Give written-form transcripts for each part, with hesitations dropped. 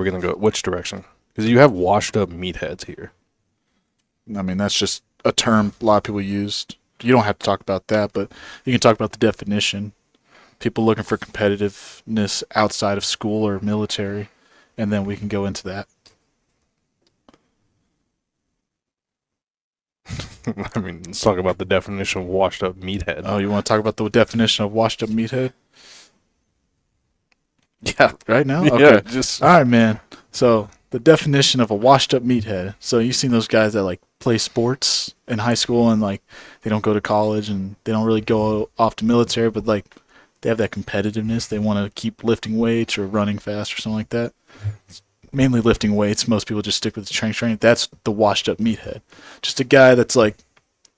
we going to go? Which direction? Because you have washed up meatheads here. I mean, that's just a term a lot of people used. You don't have to talk about that, but you can talk about the definition. People looking for competitiveness outside of school or military, and then we can go into that. I mean, let's talk about the definition of washed up meathead. Oh, you want to talk about the definition of washed up meathead? Yeah. Right now? Yeah, Okay. just All right, man. So the definition of a washed up meathead. So you've seen those guys that like play sports in high school and like they don't go to college and they don't really go off to military, but like they have that competitiveness. They want to keep lifting weights or running fast or something like that. It's mainly lifting weights. Most people just stick with the strength training. That's the washed up meathead. Just a guy that's like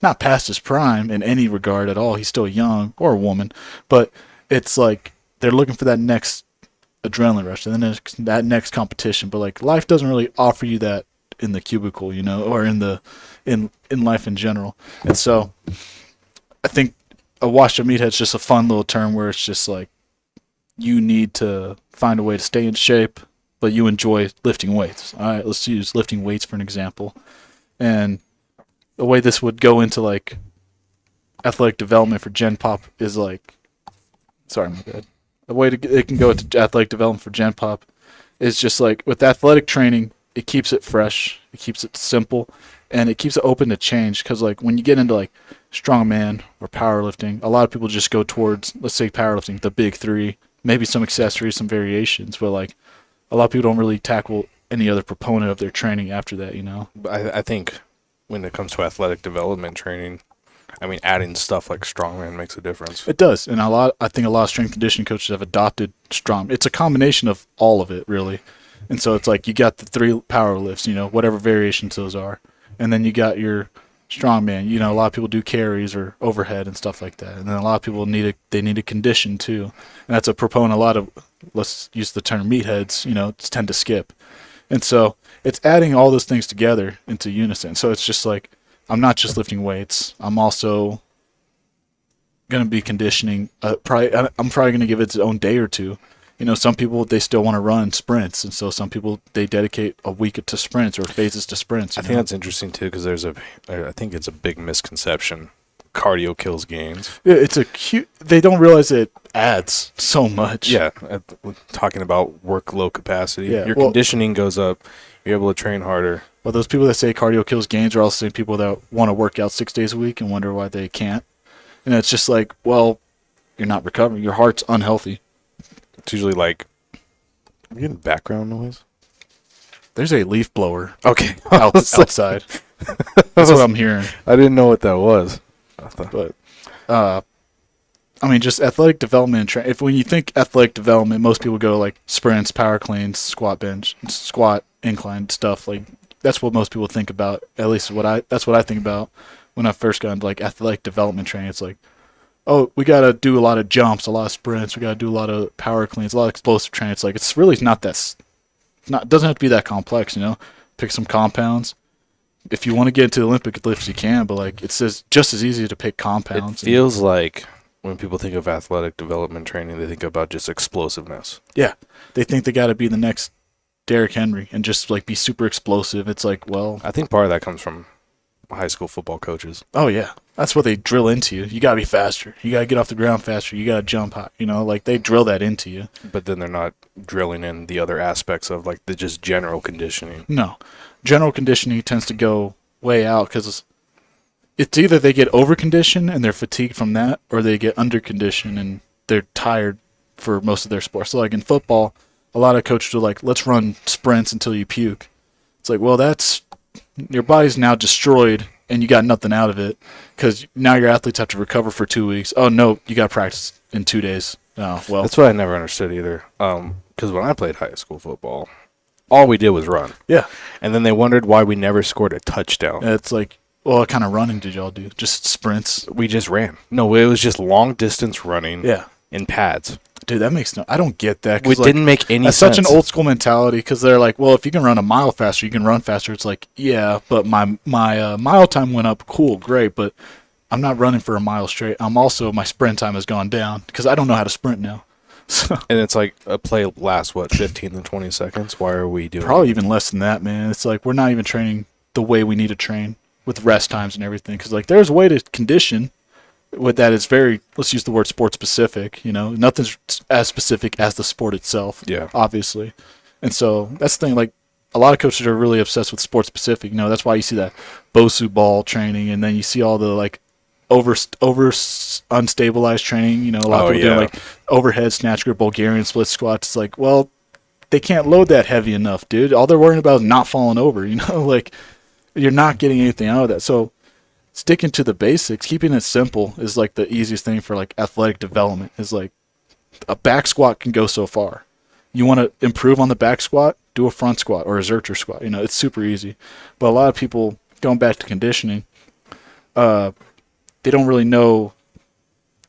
not past his prime in any regard at all. He's still young, or a woman, but it's like they're looking for that next adrenaline rush and then that next competition. But like life doesn't really offer you that in the cubicle, you know, or in life in general. And so I think a washed up meathead is just a fun little term where it's just like you need to find a way to stay in shape, but you enjoy lifting weights. All right, let's use lifting weights for an example. And the way this would go into like athletic development for Gen Pop is like, sorry, my bad. The way it can go into athletic development for Gen Pop is just like with athletic training, it keeps it fresh, it keeps it simple, and it keeps it open to change. Because like when you get into like strongman or powerlifting, a lot of people just go towards, let's say powerlifting, the big three, maybe some accessories, some variations, but like a lot of people don't really tackle any other proponent of their training after that, you know? I think when it comes to athletic development training, I mean, adding stuff like strongman makes a difference. It does, and I think a lot of strength conditioning coaches have adopted strong. It's a combination of all of it, really. And so it's like you got the 3 power lifts, you know, whatever variations those are, and then you got your strongman. You know, a lot of people do carries or overhead and stuff like that, and then a lot of people need a condition too, and that's a proponent. A lot of, let's use the term meatheads, you know, tend to skip, and so it's adding all those things together into unison. So it's just like, I'm not just lifting weights. I'm also going to be conditioning. I'm probably going to give it its own day or two. You know, some people, they still want to run sprints. And so some people, they dedicate a week to sprints or phases to sprints. I think that's interesting too, because I think it's a big misconception. Cardio kills gains. Yeah, they don't realize it adds so much. Yeah. Talking about workload capacity. Yeah, Your conditioning goes up. You're able to train harder. Well, those people that say cardio kills gains are also the same people that want to work out 6 days a week and wonder why they can't. And it's just like, well, you're not recovering. Your heart's unhealthy. It's usually like, are we getting background noise? There's a leaf blower Okay. outside. That's what I'm hearing. I didn't know what that was. But, I mean, just athletic development. When you think athletic development, most people go like sprints, power cleans, squat bench, squat incline stuff. Like that's what most people think about. At least that's what I think about when I first got into like athletic development training. It's like, oh, we got to do a lot of jumps, a lot of sprints. We got to do a lot of power cleans, a lot of explosive training. It's like, it's really not that, it doesn't have to be that complex, you know? Pick some compounds. If you want to get into the Olympic lifts, you can, but like, it's just as easy to pick compounds. It feels like when people think of athletic development training, they think about just explosiveness. Yeah. They think they got to be the next Derrick Henry and just like be super explosive. It's like, well, I think part of that comes from high school football coaches. Oh yeah, that's what they drill into you. You gotta be faster. You gotta get off the ground faster. You gotta jump high. You know, like they drill that into you. But then they're not drilling in the other aspects of like the just general conditioning. No, general conditioning tends to go way out because it's either they get over conditioned and they're fatigued from that, or they get under conditioned and they're tired for most of their sports. So like in football, a lot of coaches are like, let's run sprints until you puke. It's like, well, your body's now destroyed and you got nothing out of it because now your athletes have to recover for 2 weeks. Oh, no, you got to practice in 2 days. Oh, well. That's what I never understood either. Because when I played high school football, all we did was run. Yeah. And then they wondered why we never scored a touchdown. It's like, well, what kind of running did y'all do? Just sprints? We just ran. No, it was just long distance running in pads. Dude, that makes I don't get that. It didn't make any sense. That's such an old school mentality because they're like, well, if you can run a mile faster, you can run faster. It's like, yeah, but my mile time went up. Cool, great, but I'm not running for a mile straight. My sprint time has gone down because I don't know how to sprint now. So And it's like a play lasts what 15 to 20 seconds. Why are we doing? probably even less than that, man. It's like we're not even training the way we need to train with rest times and everything. Because like there's a way to condition with that is very, let's use the word sport specific. You know, nothing's as specific as the sport itself. Yeah. Obviously, and so that's the thing. Like a lot of coaches are really obsessed with sport specific. You know, that's why you see that Bosu ball training, and then you see all the like over unstabilized training. You know, a lot of people doing like overhead snatch grip, Bulgarian split squats. It's like, well, they can't load that heavy enough, dude. All they're worrying about is not falling over. You know, like you're not getting anything out of that. So sticking to the basics, keeping it simple is like the easiest thing for like athletic development. Is like a back squat can go so far. You want to improve on the back squat, do a front squat or a Zercher squat. You know, it's super easy. But a lot of people, going back to conditioning, they don't really know,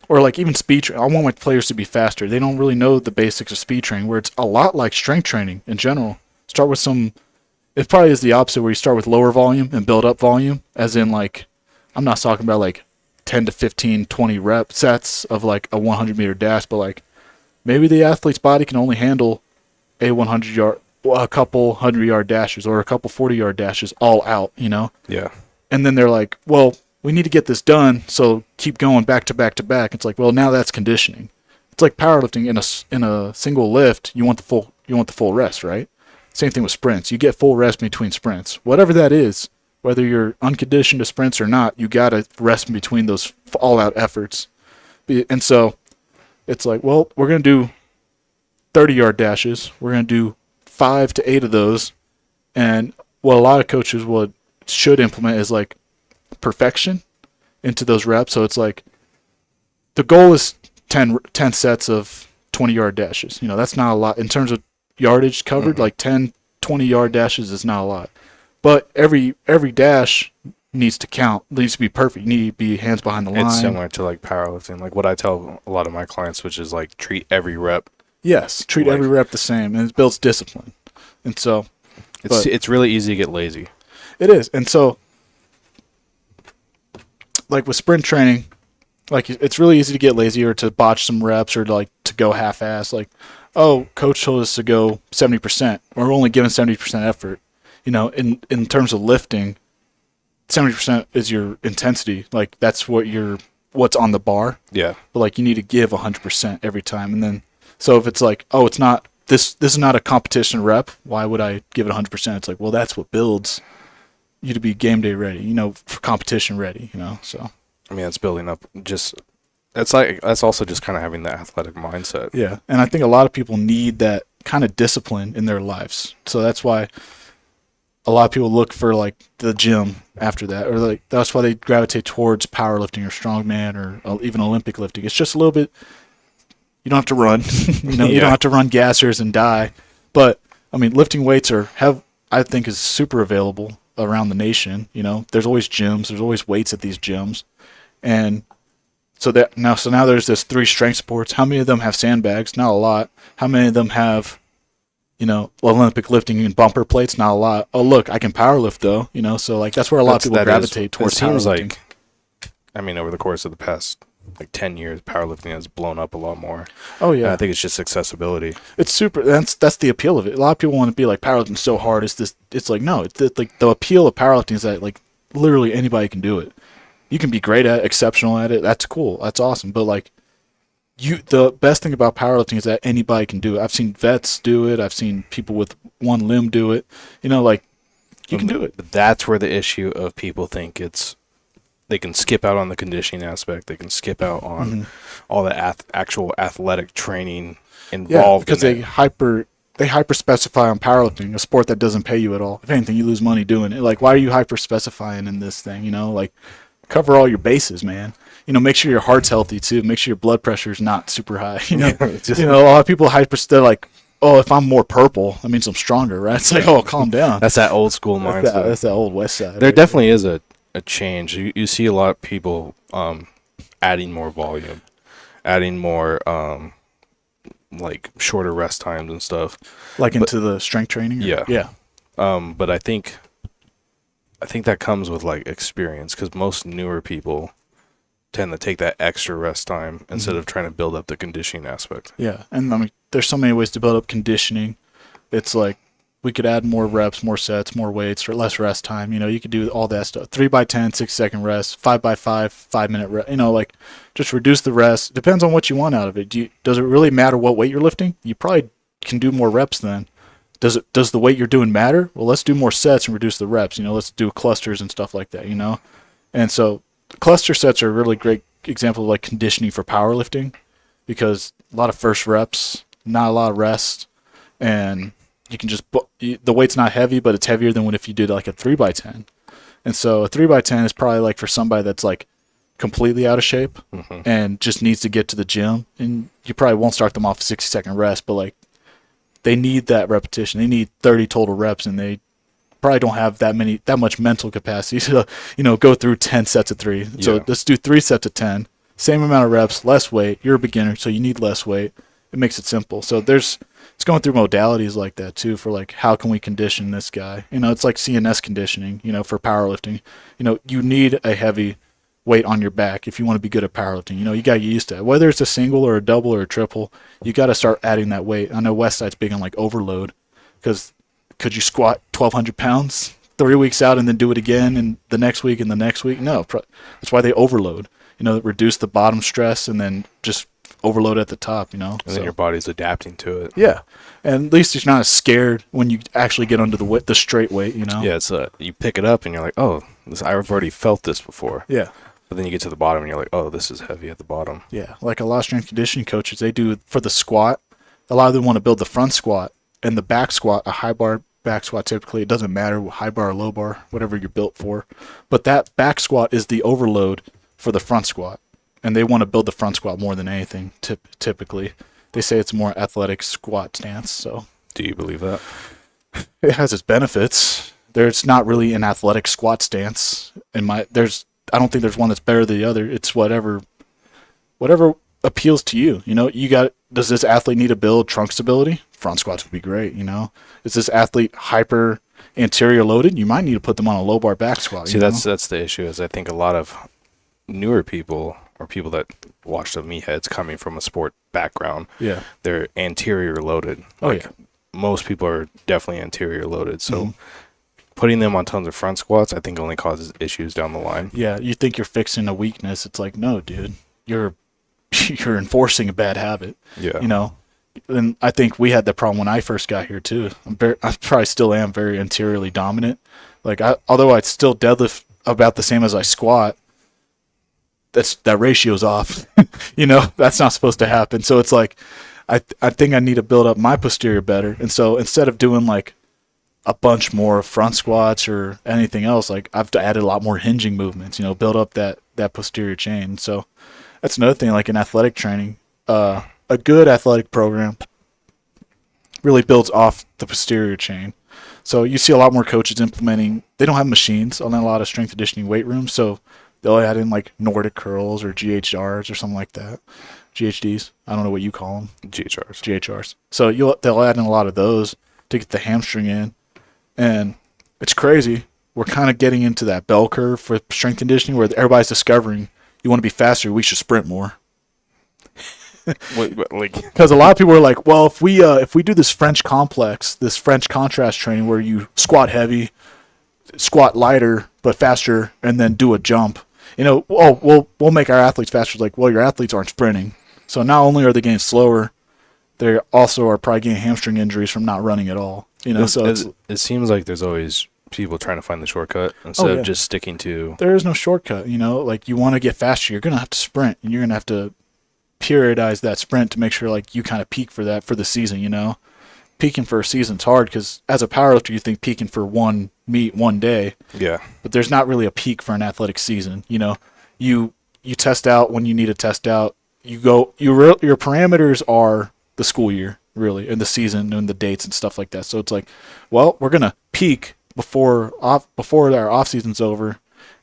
or like even speed training. I want my players to be faster. They don't really know the basics of speed training, where it's a lot like strength training in general. Start with some, it probably is the opposite, where you start with lower volume and build up volume, as in like, I'm not talking about like 10 to 15, 20 rep sets of like a 100 meter dash, but like maybe the athlete's body can only handle a 100 yard, a couple 100-yard dashes or a couple 40-yard dashes all out, you know? Yeah. And then they're like, well, we need to get this done, so keep going back to back to back. It's like, well, now that's conditioning. It's like powerlifting in a single lift. You want the full rest, right? Same thing with sprints. You get full rest between sprints, whatever that is. Whether you're unconditioned to sprints or not, you gotta rest in between those all-out efforts. And so it's like, well, we're gonna do 30-yard dashes. We're gonna do 5 to 8 of those. And what a lot of coaches should implement is like perfection into those reps. So it's like the goal is 10 sets of 20-yard dashes. You know, that's not a lot in terms of yardage covered. Mm-hmm. Like 10, 20-yard dashes is not a lot. But every dash needs to count. Needs to be perfect. You need to be hands behind the line. It's similar to like powerlifting. Like what I tell a lot of my clients, which is like treat every rep. Yes, treat like, every rep the same, and it builds discipline. And so it's really easy to get lazy. It is. And so like with sprint training, like it's really easy to get lazy or to botch some reps or like to go half-ass. Like, oh, coach told us to go 70%. We're only giving 70% effort. You know, in terms of lifting, 70% is your intensity. Like that's what's on the bar. Yeah. But like you need to give 100% every time. And then so if it's like, oh, it's not this is not a competition rep, why would I give it 100%? It's like, well, that's what builds you to be game day ready, you know, for competition ready, you know. So I mean, it's building up that's also just kind of having that athletic mindset. yeah. And I think a lot of people need that kind of discipline in their lives. So that's why a lot of people look for like the gym after that, or like that's why they gravitate towards powerlifting or strongman or even Olympic lifting. It's just a little bit, you don't have to run, you know, you don't have to run gassers and die. But I mean, lifting weights I think is super available around the nation. You know, there's always gyms, there's always weights at these gyms. And so now there's this 3 strength sports. How many of them have sandbags? Not a lot. How many of them have, you know, Olympic lifting and bumper plates? Not a lot. Oh, look, I can power lift though, you know, so like that's where a lot of people gravitate towards it seems powerlifting. like, I mean, over the course of the past like 10 years, powerlifting has blown up a lot more. Oh yeah. And I think it's just accessibility. It's super. That's the appeal of it. A lot of people want to be like powerlifting so hard. It's like no. It's like the appeal of powerlifting is that like literally anybody can do it. You can be great at it, exceptional at it. That's cool. That's awesome. But like the best thing about powerlifting is that anybody can do it. I've seen vets do it. I've seen people with one limb do it. You know, like you can do it. But that's where the issue of people think they can skip out on the conditioning aspect. They can skip out on all the actual athletic training involved. Because they hyper specify on powerlifting, a sport that doesn't pay you at all. If anything, you lose money doing it. Like, why are you hyper specifying in this thing? You know, like cover all your bases, man. You know, make sure your heart's healthy too. Make sure your blood pressure is not super high. You know, you know, a lot of people they're like, oh, if I'm more purple, that means I'm stronger, right? It's like, oh, calm down. That's that old school mindset. That's that old West Side. There definitely is a change. You see a lot of people adding more volume, adding more like shorter rest times and stuff. Like into the strength training? Yeah. Yeah. But I think that comes with like experience, because most newer people tend to take that extra rest time instead of trying to build up the conditioning aspect. Yeah, and I mean, there's so many ways to build up conditioning. It's like we could add more reps, more sets, more weights, or less rest time. You know, you could do all that stuff. 3x10, 6-second rest, 5x5, 5-minute rest. You know, like just reduce the rest. Depends on what you want out of it. Does it really matter what weight you're lifting? You probably can do more reps then. Does the weight you're doing matter? Well, let's do more sets and reduce the reps. You know, let's do clusters and stuff like that. You know, and so cluster sets are a really great example of like conditioning for powerlifting, because a lot of first reps, not a lot of rest, and you can just the weight's not heavy, but it's heavier than if you did like a 3x10. And so a 3x10 is probably like for somebody that's like completely out of shape and just needs to get to the gym, and you probably won't start them off a 60-second rest, but like they need that repetition. They need 30 total reps, and they probably don't have that much mental capacity to, you know, go through 10 sets of 3. So Yeah. let's do 3 sets of 10, same amount of reps, less weight. You're a beginner, so you need less weight. It makes it simple. So it's going through modalities like that too, for like, how can we condition this guy? You know, it's like CNS conditioning, you know, for powerlifting. You know, you need a heavy weight on your back if you want to be good at powerlifting. You know, you got to get used to it. Whether it's a single or a double or a triple, you got to start adding that weight. I know Westside's big on like overload, because could you squat 1,200 pounds 3 weeks out and then do it again and the next week and the next week? No, that's why they overload. You know, reduce the bottom stress and then just overload at the top, you know. And then your body's adapting to it. Yeah, and at least you're not as scared when you actually get under the straight weight, you know. Yeah, it's you pick it up and you're like, oh, I've already felt this before. Yeah. But then you get to the bottom and you're like, oh, this is heavy at the bottom. Yeah, like a lot of strength conditioning coaches, they do for the squat. A lot of them want to build the front squat and the back squat, a high bar back squat. Typically, it doesn't matter high bar or low bar, whatever you're built for. But that back squat is the overload for the front squat, and they want to build the front squat more than anything. Typically, they say it's a more athletic squat stance. So, Do you believe that? it has its benefits. There's not really an athletic squat stance. I don't think there's one that's better than the other. It's whatever appeals to you. You know, does this athlete need to build trunk stability? Front squats would be great, you know. Is this athlete hyper anterior loaded? You might need to put them on a low bar back squat. See, that's the issue, is I think a lot of newer people or people that watch the meatheads coming from a sport background, Yeah. they're anterior loaded. Oh, yeah. Most people are definitely anterior loaded. So putting them on tons of front squats, I think only causes issues down the line. Yeah, you think you're fixing a weakness. It's like, no, dude. You're enforcing a bad habit. Yeah. You know. And I think we had that problem when I first got here too. I probably still am very anteriorly dominant. Like although I still deadlift about the same as I squat, that ratio's off. You know, that's not supposed to happen. So it's like I think I need to build up my posterior better. And so instead of doing like a bunch more front squats or anything else, like I've added a lot more hinging movements, you know, build up that posterior chain. So that's another thing, like in athletic training, a good athletic program really builds off the posterior chain. So you see a lot more coaches implementing, they don't have machines on a lot of strength conditioning weight rooms, so they'll add in like Nordic curls or GHRs or something like that. GHDs, I don't know what you call them. GHRs. So they'll add in a lot of those to get the hamstring in. And it's crazy. We're kind of getting into that bell curve for strength conditioning where everybody's discovering you want to be faster, we should sprint more. Because a lot of people are like, well, if we do this French complex, this French contrast training where you squat heavy, squat lighter but faster, and then do a jump, you know, we'll make our athletes faster. It's like, well, your athletes aren't sprinting, so not only are they getting slower, they also are probably getting hamstring injuries from not running at all. You know, so it seems like there's always people trying to find the shortcut instead of just sticking to. There is no shortcut. You know, like you want to get faster, you're gonna have to sprint, and you're gonna have to periodize that sprint to make sure like you kind of peak for that for the season. You know, peaking for a season's hard because as a powerlifter you think peaking for one meet one day, but there's not really a peak for an athletic season. You know, you test out when you need to test out. Your parameters are the school year really, and the season and the dates and stuff like that. So it's like, well, we're gonna peak before our off season's over,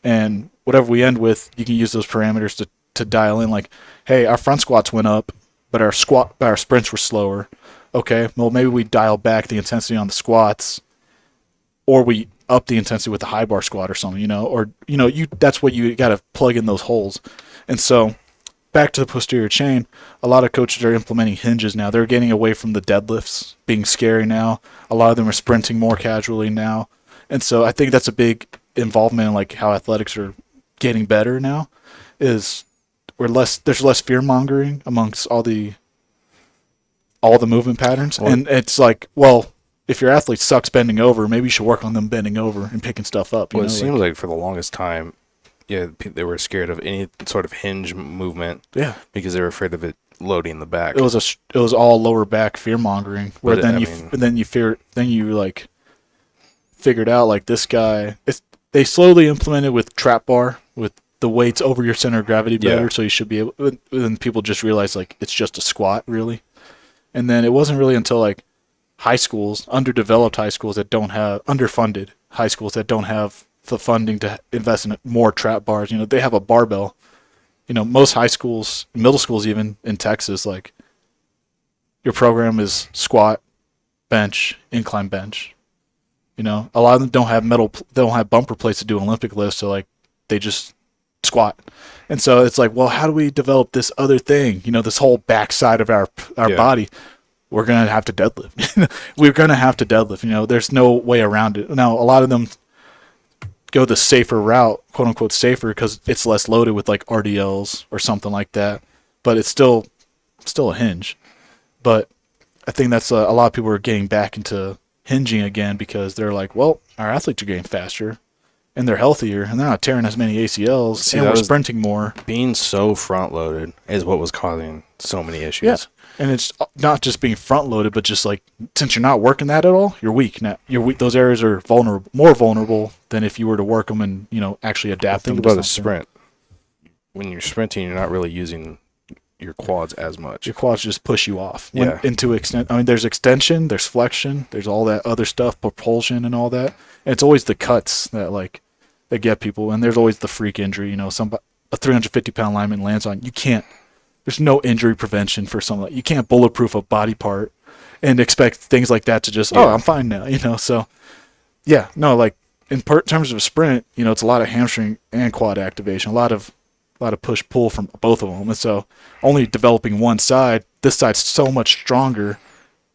and whatever we end with, you can use those parameters to dial in, like, hey, our front squats went up, but our sprints were slower. Okay, well, maybe we dial back the intensity on the squats, or we up the intensity with the high bar squat or something, you know, or, you know, that's what you got to plug in those holes. And so back to the posterior chain, a lot of coaches are implementing hinges now. They're getting away from the deadlifts being scary now. A lot of them are sprinting more casually now. And so I think that's a big involvement in like how athletics are getting better now is there's less fear mongering amongst all the movement patterns. Well, and it's like, well, if your athlete sucks bending over, maybe you should work on them bending over and picking stuff up. Well, it seems like for the longest time, yeah, they were scared of any sort of hinge movement. Yeah, because they were afraid of it loading the back. it was all lower back fear mongering. Where But then you like figured out like this guy. They slowly implemented with trap bar with the weights over your center of gravity better, Yeah. so you should be able. Then people just realized like it's just a squat really, and then it wasn't really until like high schools, underdeveloped high schools that don't have underfunded high schools that don't have the funding to invest in more trap bars. You know, they have a barbell. You know, most high schools, middle schools, even in Texas, like your program is squat, bench, incline bench. You know, a lot of them don't have bumper plates to do Olympic lifts, so like they just squat. And so it's like, well, how do we develop this other thing? You know, this whole backside of our Yeah. body. We're gonna have to deadlift. We're gonna have to deadlift. You know, there's no way around it. Now, a lot of them go the safer route, quote unquote safer, because it's less loaded with like RDLs or something like that. But it's still a hinge. But I think that's a lot of people are getting back into hinging again because they're like, well, our athletes are getting faster and they're healthier and they're not tearing as many ACLs See, and that we're was- sprinting more. Being so front loaded is what was causing so many issues. Yeah. And it's not just being front loaded, but just like since you're not working that at all, you're weak. Now you're weak. Those areas are more vulnerable than if you were to work them and actually adapt them. Think to about a something. sprint. When you're sprinting, you're not really using your quads as much. Your quads just push you off. Yeah. Into extent. I mean, there's extension, there's flexion, there's all that other stuff, propulsion and all that. And it's always the cuts that get people. And there's always the freak injury. You know, a 350-pound lineman lands on. There's no injury prevention for something. You can't bulletproof a body part and expect things like that to just, Yeah. I'm fine now. You know, so yeah, no, like in terms of a sprint, it's a lot of hamstring and quad activation, a lot of push pull from both of them. And so only developing one side, this side's so much stronger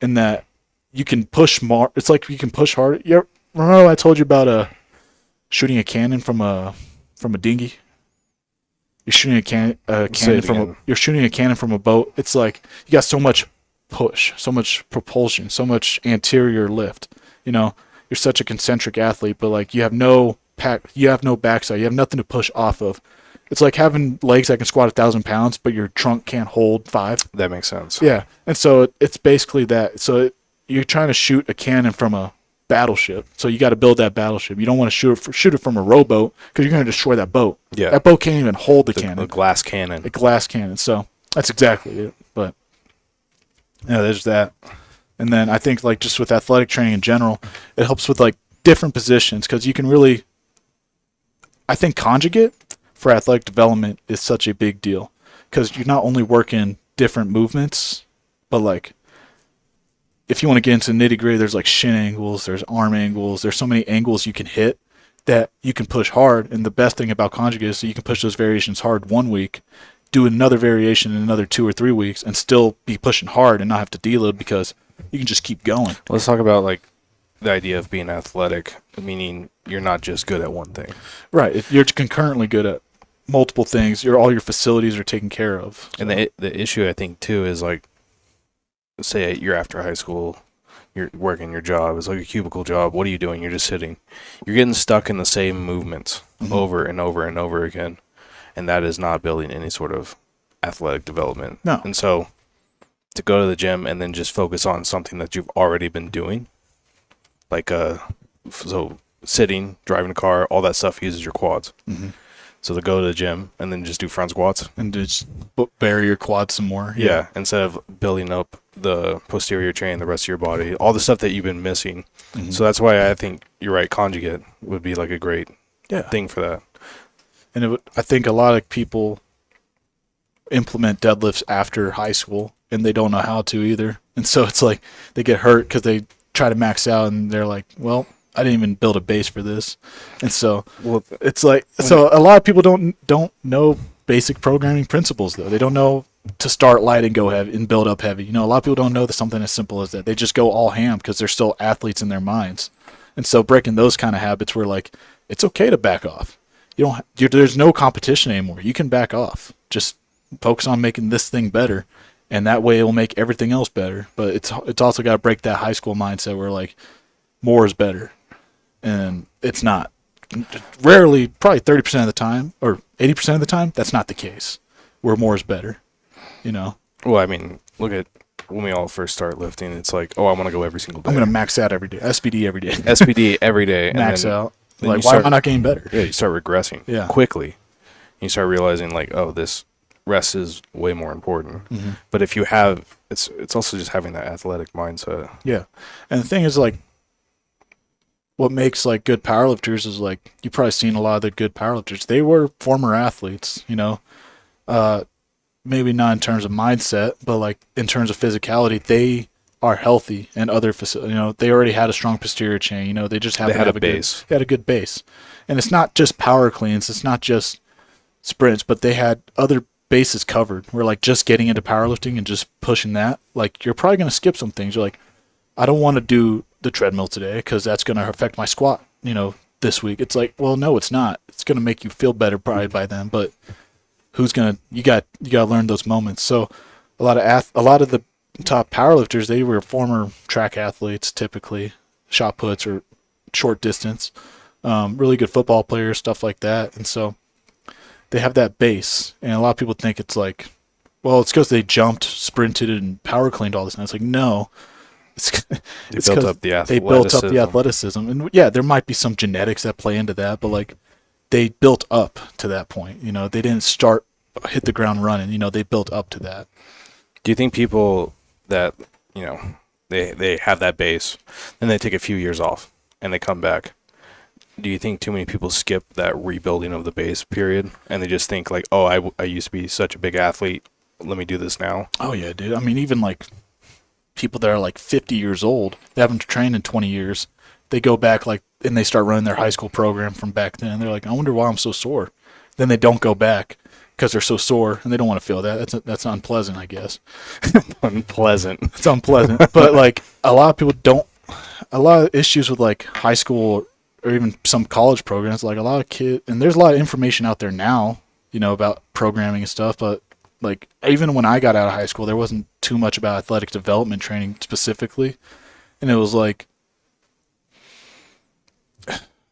in that you can push more. It's like you can push harder. Remember I told you about shooting a cannon from a dinghy? You're shooting a cannon you're shooting a cannon from a boat. It's like you got so much push, so much propulsion, so much anterior lift. You're such a concentric athlete, but like you have no backside, you have nothing to push off of. It's like having legs that can squat 1,000 pounds, but your trunk can't hold 5. That makes sense. Yeah, and so it's basically that. So you're trying to shoot a cannon from a battleship, so you got to build that battleship. You don't want to shoot it from a rowboat because you're going to destroy that boat. Yeah. That boat can't even hold the The cannon, glass cannon. a glass cannon. So that's exactly it. But yeah, there's that. And then I think like just with athletic training in general, it helps with like different positions because you can really. I think conjugate for athletic development is such a big deal because you're not only working different movements, but like if you want to get into nitty gritty, there's like shin angles, there's arm angles, there's so many angles you can hit that you can push hard. And the best thing about conjugate is that you can push those variations hard 1 week, do another variation in another 2 or 3 weeks, and still be pushing hard and not have to deload because you can just keep going. Let's talk about like the idea of being athletic, meaning you're not just good at one thing. Right. You're concurrently good at multiple things. All your facilities are taken care of. And the issue I think too is like, say you're after high school, you're working your job. It's like a cubicle job. What are you doing? You're just sitting. You're getting stuck in the same movements over and over and over again, and that is not building any sort of athletic development. No. And so to go to the gym and then just focus on something that you've already been doing, like so sitting, driving a car, all that stuff uses your quads. Mm-hmm. So to go to the gym and then just do front squats. And just bury your quads some more. Yeah, instead of building up the posterior chain, the rest of your body, all the stuff that you've been missing. Mhm. So that's why I think you're right. Conjugate would be like a great thing for that. And I think a lot of people implement deadlifts after high school, and they don't know how to either. And so it's like they get hurt because they try to max out, and they're like, well, I didn't even build a base for this. And so Well, it's like, so a lot of people don't know basic programming principles though. They don't know to start light and go heavy and build up heavy. You know, a lot of people don't know that something as simple as that. They just go all ham because they're still athletes in their minds. And so breaking those kind of habits where like it's okay to back off. There's no competition anymore. You can back off. Just focus on making this thing better, and that way it will make everything else better. But it's also got to break that high school mindset where like more is better, and it's not. Rarely, probably 30% of the time or 80% of the time, that's not the case. Where more is better, you know. Well, I mean, look at when we all first start lifting. It's like, oh, I want to go every single day. I'm gonna max out every day. SPD every day. SPD every day. Max and then, out. then Like, you why start- am I not getting better? Yeah, you start regressing quickly. You start realizing like, oh, this rest is way more important. Mm-hmm. But if you have, it's also just having that athletic mindset. Yeah, and the thing is like, what makes like good powerlifters is like you've probably seen a lot of the good powerlifters. They were former athletes, you know. Maybe not in terms of mindset, but like in terms of physicality, they are healthy and other facilities. You know, they already had a strong posterior chain. You know, they just They had have a base. They had a good base, and it's not just power cleans. It's not just sprints, but they had other bases covered. We're like just getting into powerlifting and just pushing that. Like you're probably gonna skip some things. You're like, I don't want to do the treadmill today because that's gonna affect my squat. You know, this week. It's like, well, no, it's not. It's gonna make you feel better probably by then, but you got to learn those moments. So a lot of the top powerlifters, they were former track athletes, typically shot puts or short distance, really good football players, stuff like that. And so they have that base, and a lot of people think it's like, well, it's because they jumped, sprinted, and power cleaned all this. And it's like, no, They built up the they built up the athleticism. And yeah, there might be some genetics that play into that, but like they built up to that point. You know, they didn't hit the ground running. You know, they built up to that. Do you think people that, you know, they have that base, then they take a few years off and they come back? Do you think too many people skip that rebuilding of the base period and they just think like, oh, I used to be such a big athlete, let me do this now? Oh yeah, dude. I mean, even like people that are like 50 years old, they haven't trained in 20 years. They go back like and they start running their high school program from back then. They're like, I wonder why I'm so sore. Then they don't go back because they're so sore and they don't want to feel that. That's unpleasant, I guess. Unpleasant. It's unpleasant. But like a lot of people don't. A lot of issues with like high school or even some college programs. Like a lot of kids, and there's a lot of information out there now, you know, about programming and stuff. But like even when I got out of high school, there wasn't too much about athletic development training specifically, and it was like.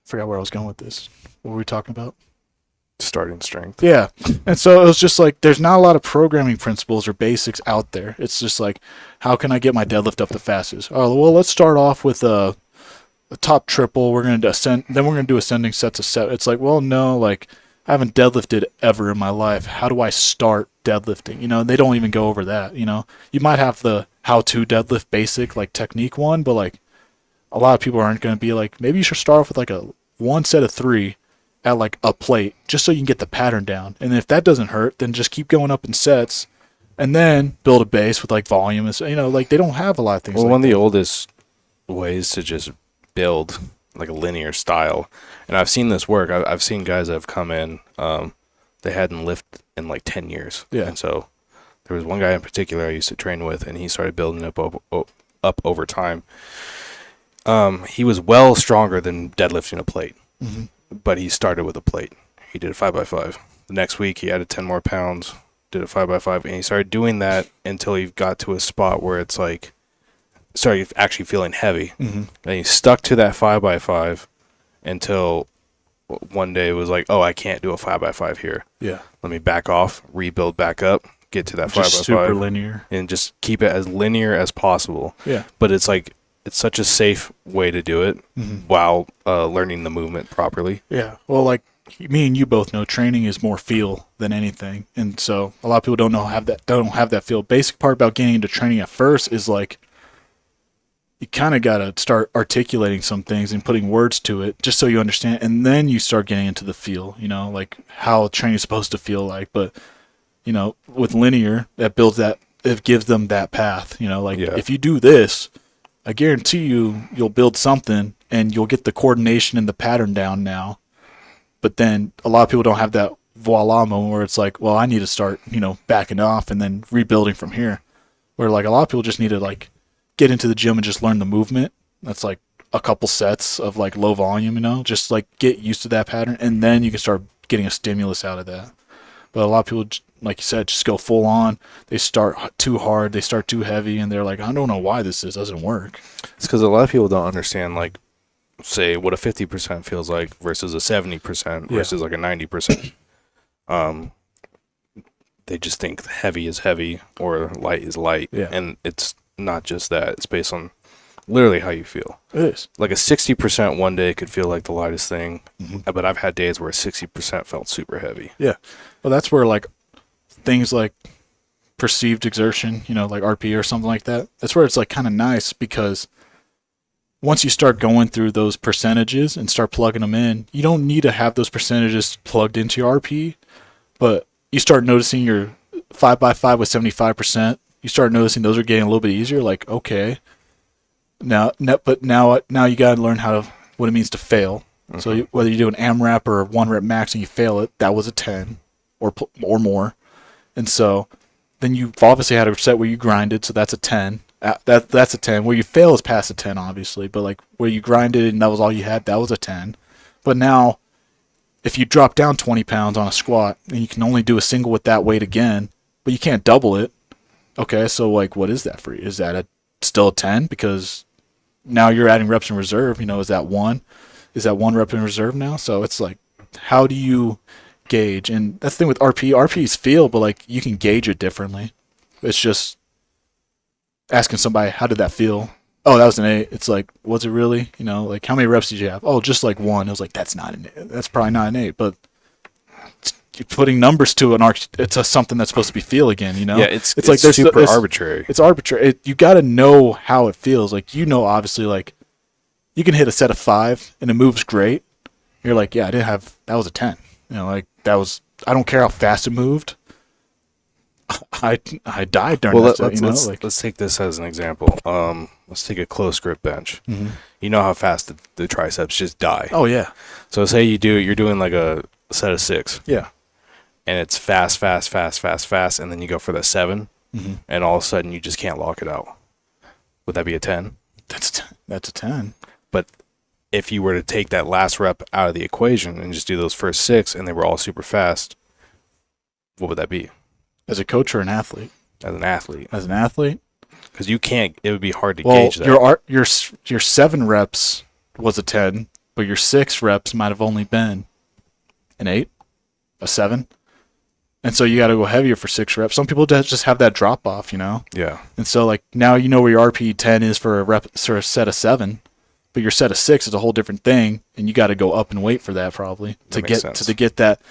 Forgot where I was going with this. What were we talking about? Starting strength. Yeah. And so it was just like there's not a lot of programming principles or basics out there. It's just like, how can I get my deadlift up the fastest? Oh, well, let's start off with a top triple. We're going to ascend, then we're going to do ascending sets of 7. It's like, well, no, like I haven't deadlifted ever in my life. How do I start deadlifting? You know, they don't even go over that. You know, you might have the how to deadlift basic like technique one, but like a lot of people aren't going to be like, maybe you should start off with like a 1 set of 3 at like a plate just so you can get the pattern down. And if that doesn't hurt, then just keep going up in sets and then build a base with like volume. And so, you know, like they don't have a lot of things. Well, like one of the that. oldest ways to just build like a linear style, and I've seen this work. I've seen guys that have come in, they hadn't lifted in like 10 years. Yeah. And so there was one guy in particular I used to train with, and he started building up over time. He was well stronger than deadlifting a plate, but he started with a plate. He did a 5x5. The next week he added 10 more pounds, did a 5x5, and he started doing that until he got to a spot where it's like, started actually feeling heavy. And he stuck to that 5x5 until one day it was like, oh, I can't do a 5x5 here. Yeah. Let me back off, rebuild back up, get to that 5x5. Just super linear. And just keep it as linear as possible. Yeah. But it's like, it's such a safe way to do it while learning the movement properly. Yeah. Well, like me and you both know, training is more feel than anything, and so a lot of people don't have that feel. Basic part about getting into training at first is like you kind of got to start articulating some things and putting words to it just so you understand, and then you start getting into the feel. You know, like how training is supposed to feel like. But you know, with linear, that builds that. It gives them that path. You know, like if you do this, I guarantee you'll build something and you'll get the coordination and the pattern down now. But then a lot of people don't have that voila moment where it's like, well, I need to start, backing off and then rebuilding from here. Where like a lot of people just need to like get into the gym and just learn the movement. That's like a couple sets of like low volume, just like get used to that pattern, and then you can start getting a stimulus out of that. But a lot of people, like you said, just go full on. They start too hard, they start too heavy, and they're like, I don't know why this doesn't work. It's because a lot of people don't understand, like, say, what a 50% feels like versus a 70% versus like a 90%. They just think heavy is heavy or light is light. Yeah. And it's not just that. It's based on literally how you feel. It is. Like a 60% one day could feel like the lightest thing, but I've had days where 60% felt super heavy. Yeah. Well, that's where like things like perceived exertion, like RP or something like that, that's where it's like kind of nice, because once you start going through those percentages and start plugging them in, you don't need to have those percentages plugged into your RP, but you start noticing your 5x5 with 75%. You start noticing those are getting a little bit easier. Like, okay, now you got to learn what it means to fail. Mm-hmm. So whether you do an AMRAP or a 1 rep max and you fail it, that was a 10 or more. And so then you've obviously had a set where you grinded, so that's a 10. That's a 10. Where you fail is past a 10, obviously, but like where you grinded and that was all you had, that was a 10. But now, if you drop down 20 pounds on a squat and you can only do a single with that weight again, but you can't double it, okay, so like what is that for you? Is that still a 10? Because now you're adding reps in reserve. Is that 1? Is that 1 rep in reserve now? So it's like, how do you gauge? And that's the thing with RP. RP's feel, but like you can gauge it differently. It's just asking somebody, how did that feel? Oh, that was an 8. It's like, was it really? Like how many reps did you have? Oh, just like 1. It was like, that's not an 8. That's probably not an 8. But you're putting numbers to an arc. It's something that's supposed to be feel again. Yeah, it's like there's super arbitrary. It's arbitrary. You got to know how it feels. Like obviously, like you can hit a set of 5 and it moves great. You're like, yeah, that was a 10. Like that was. I don't care how fast it moved. I died during that set, let's take this as an example. Let's take a close grip bench. Mm-hmm. You know how fast the triceps just die. Oh yeah. So say you're doing like a set of 6. Yeah. And it's fast, and then you go for the 7, and all of a sudden you just can't lock it out. Would that be a 10? That's a 10. But if you were to take that last rep out of the equation and just do those first 6, and they were all super fast, what would that be? As a coach or an athlete? As an athlete. As an athlete? Because you can't. It would be hard to gauge that. Your 7 reps was a 10, but your 6 reps might have only been an 8, a 7, and so you got to go heavier for 6 reps. Some people just have that drop off, Yeah. And so like now where your RP 10 is for a set of 7, but your set of 6 is a whole different thing, and you got to go up and weight for that probably to get that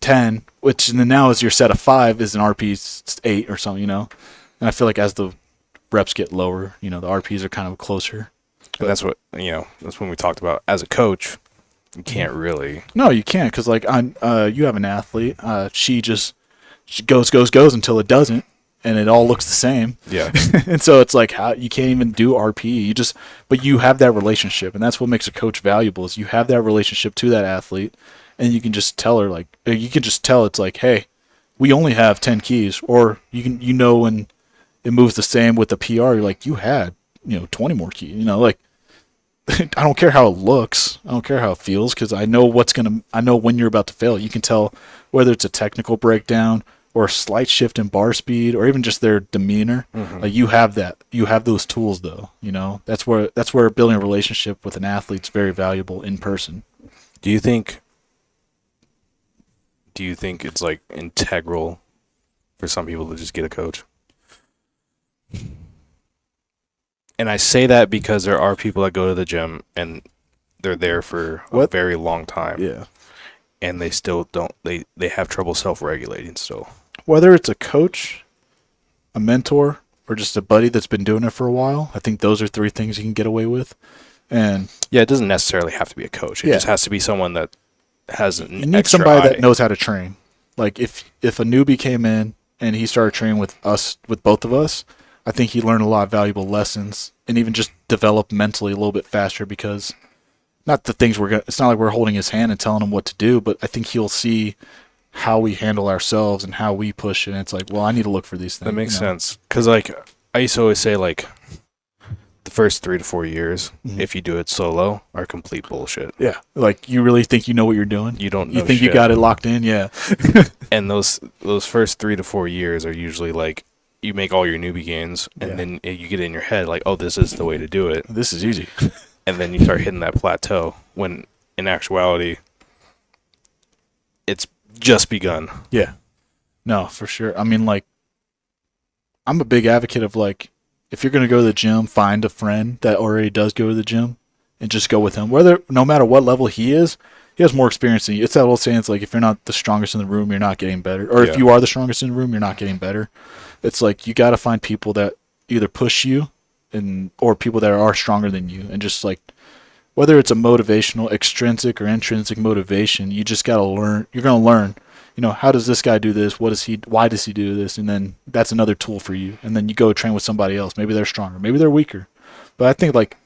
10, which then now is your set of 5 is an RP 8 or something, And I feel like as the reps get lower, the RPs are kind of closer. But that's what that's when we talked about as a coach. You can't really. No, you can't, because like you have an athlete. She goes until it doesn't, and it all looks the same. Yeah. And so it's like how you can't even do RP. But you have that relationship, and that's what makes a coach valuable. Is you have that relationship to that athlete, and you can just tell her it's like, hey, we only have 10 keys, or when it moves the same with the PR. You're like, you had 20 more keys. Like. I don't care how it looks. I don't care how it feels, because I know when you're about to fail. You can tell whether it's a technical breakdown or a slight shift in bar speed or even just their demeanor. Mm-hmm. Like you have that. You have those tools though. That's where building a relationship with an athlete is very valuable in person. Do you think it's like integral for some people to just get a coach? And I say that because there are people that go to the gym and they're there for a very long time. Yeah. And they still they have trouble self-regulating still. Whether it's a coach, a mentor, or just a buddy that's been doing it for a while, I think those are 3 things you can get away with. And yeah, it doesn't necessarily have to be a coach. It just has to be someone that has an You need somebody that knows how to train. Like if a newbie came in and he started training with both of us, I think he learned a lot of valuable lessons and even just develop mentally a little bit faster, because not the things it's not like we're holding his hand and telling him what to do, but I think he'll see how we handle ourselves and how we push it. And it's like, well, I need to look for these things. That makes sense. Because, like, I used to always say, like, the first 3 to 4 years, if you do it solo, are complete bullshit. Yeah. Like, you really think you know what you're doing? You don't know You think shit. you got it locked in? Yeah. And those first 3 to 4 years are usually, like, you make all your newbie gains, and Yeah. then you get in your head, like, oh, this is the way to do it. This is easy. And then you start hitting that plateau, when, in actuality, it's just begun. Yeah. No, for sure. I mean, like, I'm a big advocate of, like, if you're going to go to the gym, find a friend that already does go to the gym and just go with him. No matter what level he is, he has more experience than you. It's that old saying, it's like, if you're not the strongest in the room, you're not getting better. Or Yeah. if you are the strongest in the room, you're not getting better. It's like, you got to find people that either push you or people that are stronger than you. And just, like, whether it's a motivational, extrinsic or intrinsic motivation, you just got to learn. You're going to learn, how does this guy do this? Why does he do this? And then that's another tool for you. And then you go train with somebody else. Maybe they're stronger. Maybe they're weaker. But I think, like,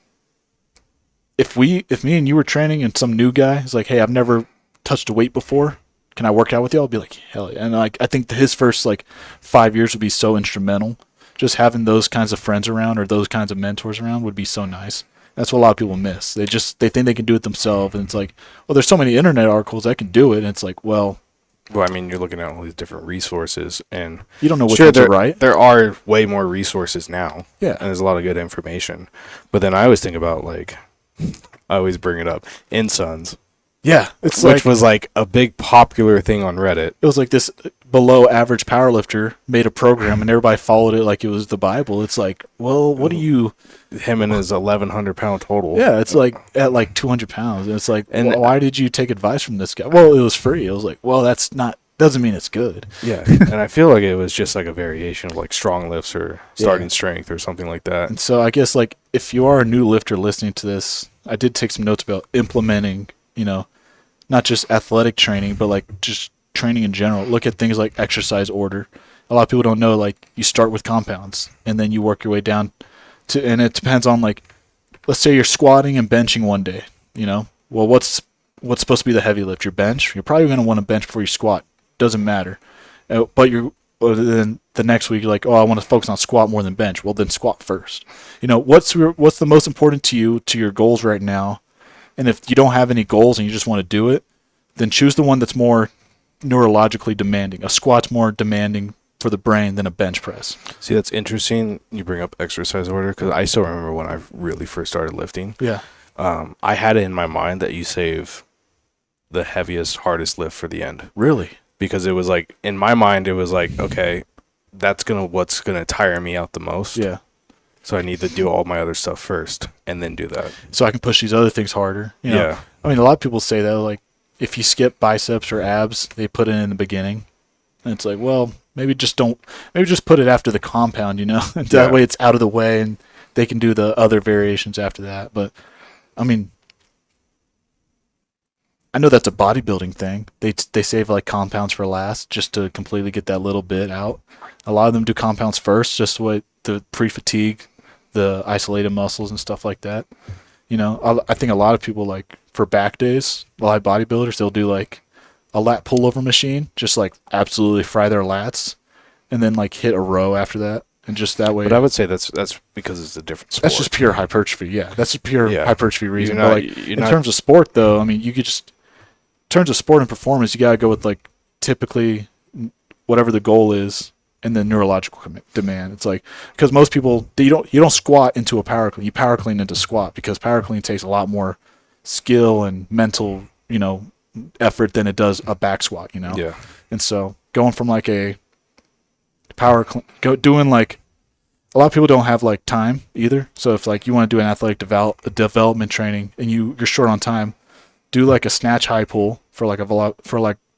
if me and you were training and some new guy is like, hey, I've never touched a weight before, can I work out with you? I'll be like, hell yeah. And, like, I think his first, like, 5 years would be so instrumental. Just having those kinds of friends around or those kinds of mentors around would be so nice. That's what a lot of people miss. They think they can do it themselves, and it's like, well, there's so many internet articles that can do it, and it's like, well, I mean, you're looking at all these different resources, and you don't know which sure, ones are right. there are way more resources now. Yeah. And there's a lot of good information. But then I always think about, like, I always bring it up, InSons, Yeah, it's which like was like a big popular thing on Reddit. it was like this below average powerlifter made a program, and everybody followed it like it was the Bible. It's like, well, what do you? Him and his 1,100-pound total. Yeah, it's like at like 200 pounds, and it's like, And- why did you take advice from this guy? Well, it was free. It was like, well, doesn't mean it's good. Yeah. And I feel like it was just like a variation of like strong lifts or starting strength or something like that. And so I guess, like, if you are a new lifter listening to this, I did take some notes about implementing, not just athletic training, but like just training in general. Look at things like exercise order. A lot of people don't know, like, you start with compounds and then you work your way down to, and it depends on, like, let's say you're squatting and benching one day, well, what's supposed to be the heavy lift? Your bench? You're probably going to want to bench before you squat. Doesn't matter. But then the next week you're like, oh, I want to focus on squat more than bench. Well, then squat first. What's the most important to you, to your goals right now? And if you don't have any goals and you just want to do it, then choose the one that's more neurologically demanding. A squat's more demanding for the brain than a bench press. See, that's interesting. You bring up exercise order because I still remember when I really first started lifting. Yeah. I had it in my mind that you save the heaviest, hardest lift for the end. Really? Because it was like, in my mind, it was like, okay, that's what's gonna tire me out the most. Yeah. So I need to do all my other stuff first and then do that. So I can push these other things harder. Yeah. I mean, a lot of people say that, like, if you skip biceps or abs, they put it in the beginning. And it's like, well, maybe just put it after the compound, And that Yeah. way it's out of the way and they can do the other variations after that. But, I mean, I know that's a bodybuilding thing. They save, like, compounds for last just to completely get that little bit out. A lot of them do compounds first, just the pre-fatigue, the isolated muscles and stuff like that. I think a lot of people, like, for back days, live bodybuilders, they'll do, like, a lat pullover machine, just, like, absolutely fry their lats, and then, like, hit a row after that, and just that way. But I would say that's because it's a different sport. That's just pure hypertrophy. Yeah, that's a pure Yeah. hypertrophy reason. You're But, not- like, you're in not- terms of sport, though, I mean, you could just, in terms of sport and performance, you gotta go with, like, typically whatever the goal is, and then neurological demand. It's like, because most people, you don't squat into a power clean. You power clean into squat, because power clean takes a lot more skill and mental, effort than it does a back squat. Yeah. And so going from, like, a power doing, like, a lot of people don't have, like, time either. So if, like, you want to do an athletic development training and you're short on time, do, like, a snatch high pull for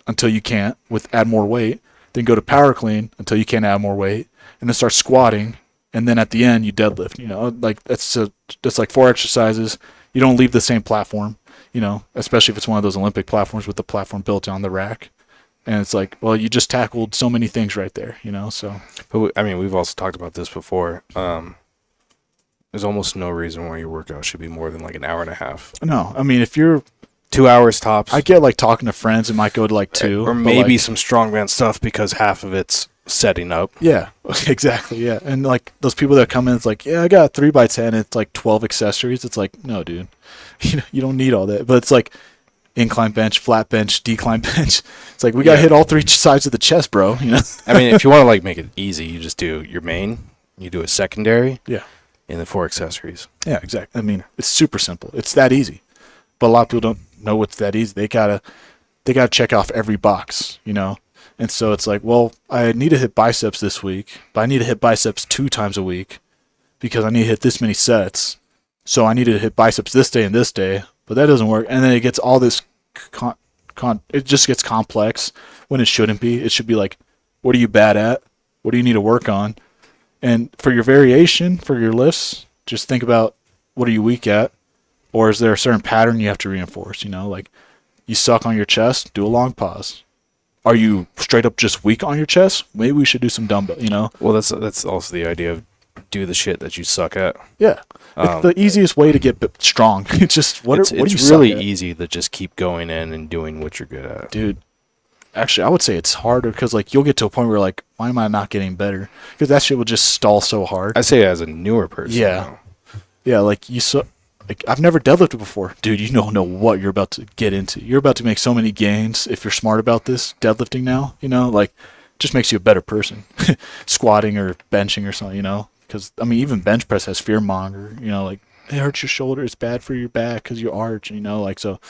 until you can't, add more weight. Then go to power clean until you can't add more weight, and then start squatting, and then at the end you deadlift. Like, that's like 4 exercises. You don't leave the same platform, especially if it's one of those Olympic platforms with the platform built on the rack. And it's like, well, you just tackled so many things right there, so. But I mean, we've also talked about this before. There's almost no reason why your workout should be more than like an hour and a half. No, I mean, if you're 2 hours tops. I get like talking to friends, it might go to like 2. Or but, maybe like, some strongman stuff because half of it's setting up. yeah, exactly. Yeah. And like those people that come in, it's like, yeah, I got a 3x10. It's like 12 accessories. It's like, no, dude, you don't need all that. But it's like incline bench, flat bench, decline bench. It's like, we got to hit all 3 sides of the chest, bro. You know? I mean, if you want to like make it easy, you just do your main, you do a secondary, Yeah. and then 4 accessories. Yeah, exactly. I mean, it's super simple. It's that easy. But a lot of people don't know it's that easy. They gotta check off every box, you know? And so it's like, well, I need to hit biceps this week, but I need to hit biceps 2 times a week because I need to hit this many sets. So I need to hit biceps this day and this day, but that doesn't work. And then it gets all this it just gets complex when it shouldn't be. It should be like, what are you bad at? What do you need to work on? And for your variation, for your lifts, just think about, what are you weak at? Or is there a certain pattern you have to reinforce? You know, like you suck on your chest, do a long pause. Are you straight up just weak on your chest? Maybe we should do some dumbbell, you know? Well, that's also the idea of do the shit that you suck at. Yeah. It's the easiest way to get strong. It's just, what do you it's suck really at? easy to just keep going in and doing what you're good at. Dude, actually, I would say it's harder because, like, you'll get to a point where, like, why am I not getting better? Because that shit will just stall so hard. I say as a newer person. Yeah. Yeah, like, I've never deadlifted before. Dude, you don't know what you're about to get into. You're about to make so many gains if you're smart about this deadlifting now, you know? Like, just makes you a better person. Squatting or benching or something, you know? Because, I mean, even bench press has fear monger, you know? Like, it hurts your shoulder. It's bad for your back because you arch, you know? Like, so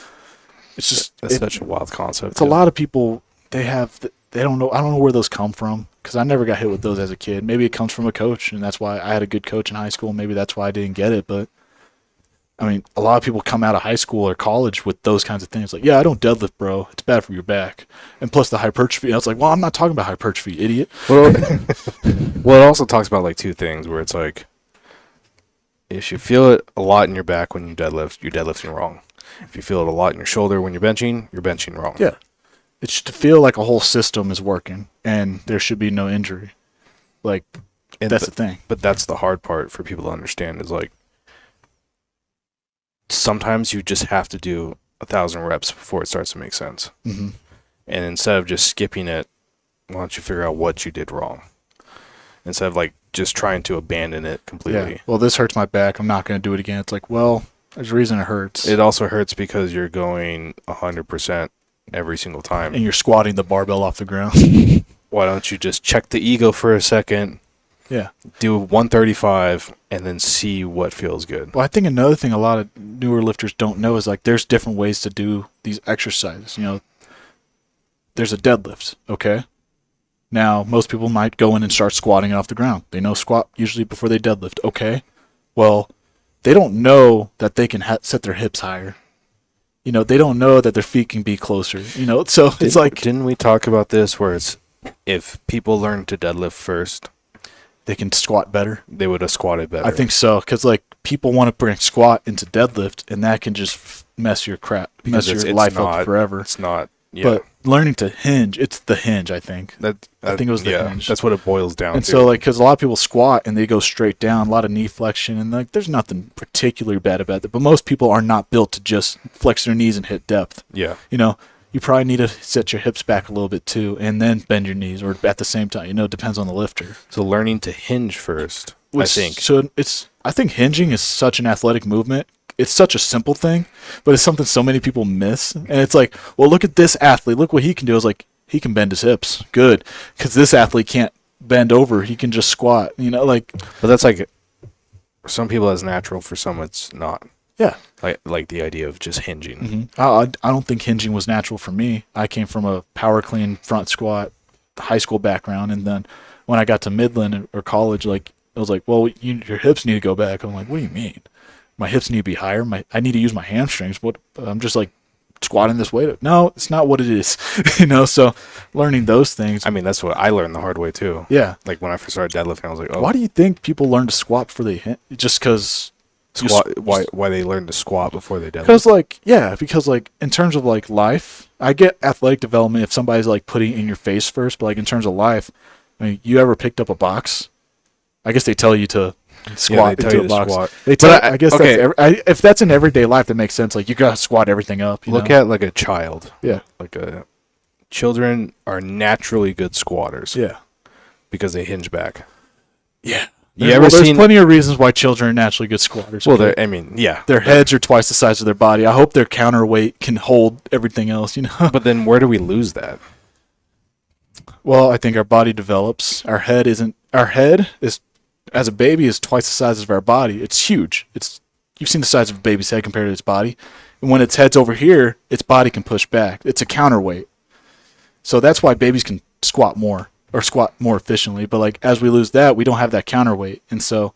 it's just... That's such a wild concept. It's a lot of people, they don't know, I don't know where those come from because I never got hit with those as a kid. Maybe it comes from a coach, and that's why I had a good coach in high school. Maybe that's why I didn't get it, but... I mean, a lot of people come out of high school or college with those kinds of things. Like, yeah, I don't deadlift, bro. It's bad for your back. And plus the hypertrophy. I was like, well, I'm not talking about hypertrophy, idiot. Well, it also talks about like 2 things where it's like, if you feel it a lot in your back when you deadlift, you're deadlifting wrong. If you feel it a lot in your shoulder when you're benching wrong. Yeah. It should feel like a whole system is working and there should be no injury. Like, that's the thing. But that's the hard part for people to understand is like, sometimes you just have to do 1,000 reps before it starts to make sense. Mm-hmm. And instead of just skipping it, why don't you figure out what you did wrong? Instead of like just trying to abandon it completely. Yeah. Well, this hurts my back. I'm not going to do it again. It's like, well, there's a reason it hurts. It also hurts because you're going 100% every single time. And you're squatting the barbell off the ground. Why don't you just check the ego for a second? Yeah. Do 135 and then see what feels good. Well, I think another thing a lot of newer lifters don't know is like there's different ways to do these exercises. You know, there's a deadlift, okay? Now, most people might go in and start squatting off the ground. They know squat usually before they deadlift, okay? Well, they don't know that they can set their hips higher. You know, they don't know that their feet can be closer. You know, so it's like... Didn't we talk about this where it's if people learn to deadlift first, they can squat better? They would have squatted better. I think so, because like people want to bring squat into deadlift, and that can just mess your life up forever. It's not. Yeah. But learning to hinge, it's the hinge. I think I think it was the hinge. That's what it boils down to. And so like, because a lot of people squat and they go straight down, a lot of knee flexion, and like there's nothing particularly bad about that. But most people are not built to just flex their knees and hit depth. Yeah. You know, you probably need to set your hips back a little bit too, and then bend your knees, or at the same time. You know, it depends on the lifter. So learning to hinge first, I think. So I think hinging is such an athletic movement. It's such a simple thing, but it's something so many people miss. And it's like, well, look at this athlete. Look what he can do. It's like, he can bend his hips. Good. Because this athlete can't bend over. He can just squat. You know, like. But that's like, for some people it's natural. For some it's not. Yeah. Like the idea of just hinging. Mm-hmm. I don't think hinging was natural for me. I came from a power clean front squat high school background. And then when I got to Midland or college, like, I was like, well, your hips need to go back. I'm like, what do you mean? My hips need to be higher. I need to use my hamstrings. What? I'm just like squatting this weight. No, it's not what it is. You know, so learning those things. I mean, that's what I learned the hard way too. Yeah. Like when I first started deadlifting, I was like, oh. Why do you think people learn to squat before they hit? Just because. Why they learn to squat before they deadlift? Because like in terms of like life, I get athletic development if somebody's like putting it in your face first, but like in terms of life, I mean, you ever picked up a box? I guess they tell you to squat tell into you a to box. squat. They tell, But I guess okay. if that's in everyday life, that makes sense. Like you gotta squat everything up. Look at like a child. Yeah. Children are naturally good squatters Yeah. because they hinge back. Yeah. You ever there's seen? plenty of reasons why children are naturally good squatters. Well, okay? I mean, yeah. Their heads are twice the size of their body. I hope their counterweight can hold everything else, But then where do we lose that? Well, I think our body develops. Our head is as a baby is twice the size of our body. It's huge. You've seen the size of a baby's head compared to its body. And when its head's over here, its body can push back. It's a counterweight. So that's why babies can squat more or squat more efficiently. But like as we lose that, we don't have that counterweight. And so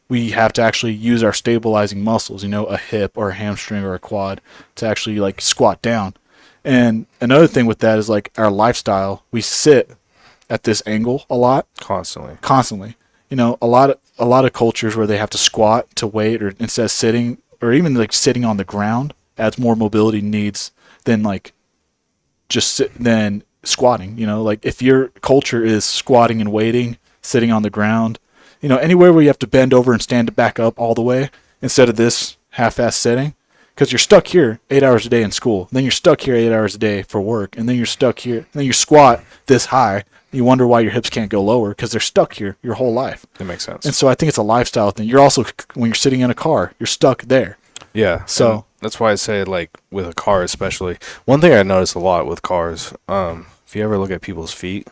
we have to actually use our stabilizing muscles, a hip or a hamstring or a quad to actually like squat down. And another thing with that is like our lifestyle. We sit at this angle a lot, constantly. A lot of cultures where they have to squat to wait, or instead of sitting, or even like sitting on the ground, adds more mobility needs than like than squatting. Like if your culture is squatting and waiting, sitting on the ground, anywhere where you have to bend over and stand back up all the way instead of this half-ass sitting. Because you're stuck here 8 hours a day in school. Then you're stuck here 8 hours a day for work. And then you're stuck here. And then you squat this high. You wonder why your hips can't go lower because they're stuck here your whole life. That makes sense. And so I think it's a lifestyle thing. You're also, when you're sitting in a car, you're stuck there. Yeah. So that's why I say, like, with a car especially. One thing I notice a lot with cars, if you ever look at people's feet,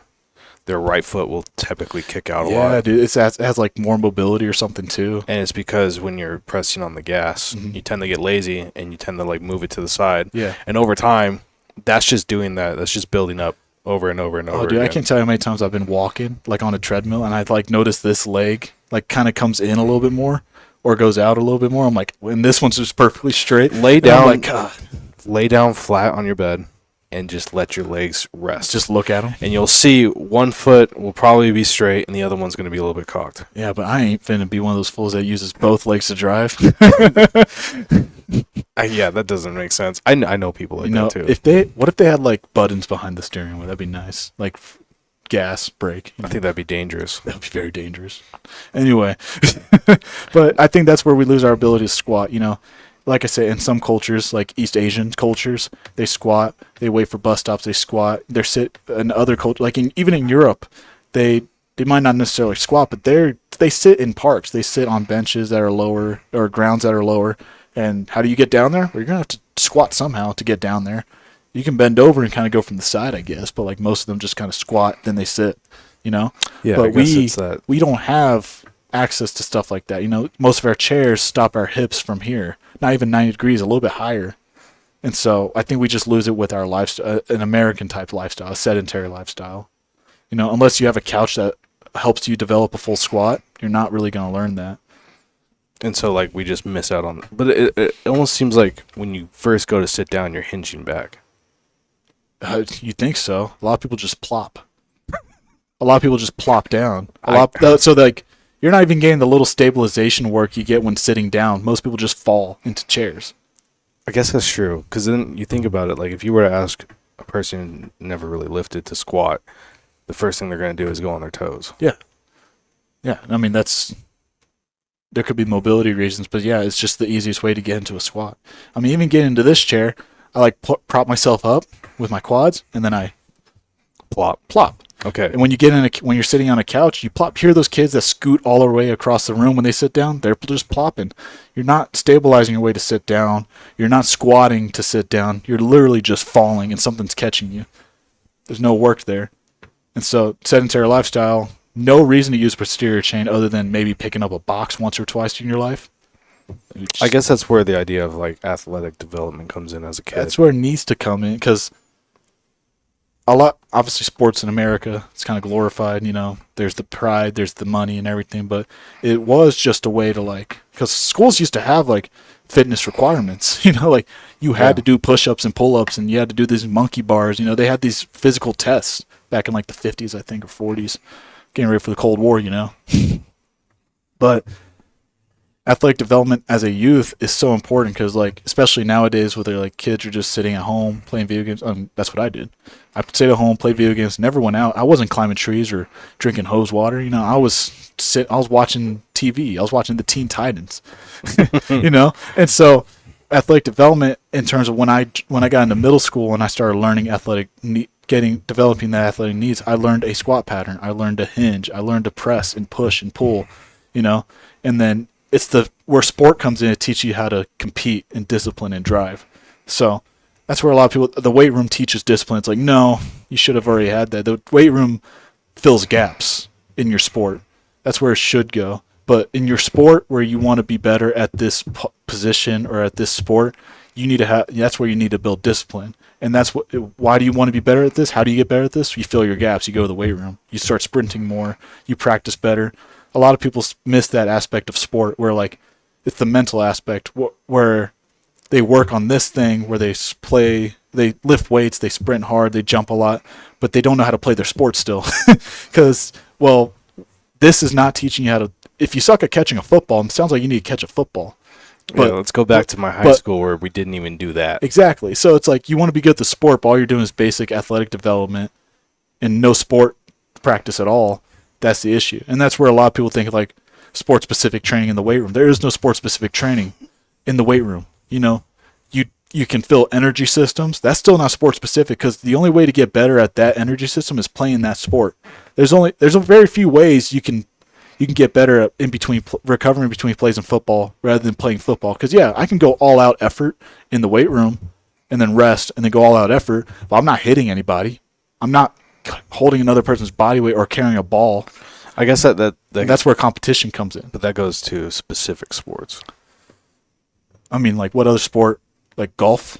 their right foot will typically kick out a lot. Yeah, dude. It has like more mobility or something too. And it's because when you're pressing on the gas, you tend to get lazy and you tend to like move it to the side. Yeah. And over time, that's just doing that. That's just building up over and over and over. Oh, dude, again. I can't tell you how many times I've been walking like on a treadmill and I've like noticed this leg like kind of comes in a little bit more or goes out a little bit more. I'm like, when this one's just perfectly straight. Lay And down. I'm like, God. Lay down flat on your bed and just let your legs rest. Just look at them. And you'll see one foot will probably be straight and the other one's going to be a little bit cocked. Yeah, but I ain't finna be one of those fools that uses both legs to drive. Yeah, that doesn't make sense. I know people like that too. What if they had like buttons behind the steering wheel? That'd be nice. Like gas, brake. I think that'd be dangerous. That would be very dangerous. Anyway, but I think that's where we lose our ability to squat. Like I say, in some cultures, like East Asian cultures, they squat. They wait for bus stops. They squat. They sit. In other cultures, like even in Europe, they might not necessarily squat, but they sit in parks. They sit on benches that are lower or grounds that are lower. And how do you get down there? Well, you're gonna have to squat somehow to get down there. You can bend over and kind of go from the side, I guess. But like most of them just kind of squat, then they sit. Yeah, but I guess it's that. we don't have access to stuff like that. Most of our chairs stop our hips from here, not even 90 degrees, a little bit higher. And so I think we just lose it with our lifestyle, an American type lifestyle, a sedentary lifestyle. Unless you have a couch that helps you develop a full squat, you're not really going to learn that. And so like we just miss out on. But it almost seems like when you first go to sit down, you're hinging back. You think so? A lot of people just plop. A lot of people just plop down. So like you're not even getting the little stabilization work you get when sitting down. Most people just fall into chairs. I guess that's true. Because then you think about it, like if you were to ask a person who never really lifted to squat, the first thing they're going to do is go on their toes. Yeah. Yeah. I mean, there could be mobility reasons, but yeah, it's just the easiest way to get into a squat. I mean, even getting into this chair, I like prop myself up with my quads and then I plop. Okay. And when you're sitting on a couch, you plop. Hear those kids that scoot all the way across the room when they sit down? They're just plopping. You're not stabilizing your way to sit down. You're not squatting to sit down. You're literally just falling and something's catching you. There's no work there. And so sedentary lifestyle, no reason to use posterior chain other than maybe picking up a box once or twice in your life. I guess that's where the idea of like athletic development comes in as a kid. That's where it needs to come in because obviously sports in America, it's kind of glorified, there's the pride, there's the money and everything, but it was just a way to because schools used to have like fitness requirements, like you had to do push-ups and pull-ups and you had to do these monkey bars, they had these physical tests back in like the 50s, I think, or 40s, getting ready for the Cold War, But athletic development as a youth is so important because, like, especially nowadays where they're like kids are just sitting at home playing video games. That's what I did. I stayed at home, played video games, never went out. I wasn't climbing trees or drinking hose water. I was watching TV. I was watching the Teen Titans. And so athletic development in terms of when I got into middle school and I started learning developing that athletic needs, I learned a squat pattern. I learned to hinge. I learned to press and push and pull. And then it's where sport comes in to teach you how to compete and discipline and drive. So that's where a lot of people, the weight room teaches discipline. It's like, no, you should have already had that. The weight room fills gaps in your sport. That's where it should go. But in your sport where you want to be better at this position or at this sport, that's where you need to build discipline. And why do you want to be better at this? How do you get better at this? You fill your gaps. You go to the weight room. You start sprinting more. You practice better. A lot of people miss that aspect of sport where, like, it's the mental aspect where they work on this thing where they lift weights, they sprint hard, they jump a lot, but they don't know how to play their sport still. Because, well, this is not teaching you how to. If you suck at catching a football, it sounds like you need to catch a football. But let's go back to my high school where we didn't even do that. Exactly. So it's like you want to be good at the sport, but all you're doing is basic athletic development and no sport practice at all. That's the issue. And that's where a lot of people think of, like, sport-specific training in the weight room. There is no sport-specific training in the weight room. You can fill energy systems. That's still not sport-specific because the only way to get better at that energy system is playing that sport. There's a very few ways you can get better at recovering between plays in football rather than playing football. Because, yeah, I can go all-out effort in the weight room and then rest and then go all-out effort, but I'm not hitting anybody. I'm not holding another person's body weight or carrying a ball. I guess that's where competition comes in. But that goes to specific sports. I mean, like, what other sport? Like golf?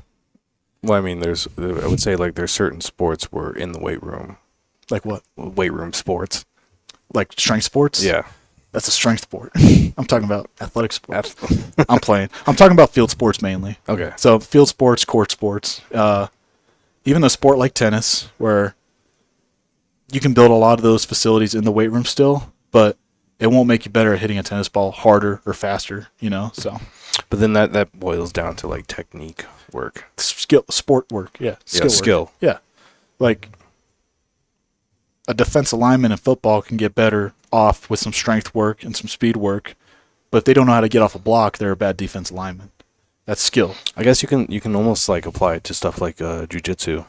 Well, I mean, I would say, like, there's certain sports where in the weight room. Like what? Weight room sports. Like strength sports? Yeah. That's a strength sport. I'm talking about athletic sports. I'm talking about field sports mainly. Okay. So field sports, court sports, even a sport like tennis where you can build a lot of those facilities in the weight room still, but it won't make you better at hitting a tennis ball harder or faster, so. But then that boils down to, like, technique work. Sport work, yeah. Skill. Yeah. Like, a defensive lineman in football can get better off with some strength work and some speed work, but if they don't know how to get off a block, they're a bad defensive lineman. That's skill. I guess you can almost, like, apply it to stuff like jiu-jitsu.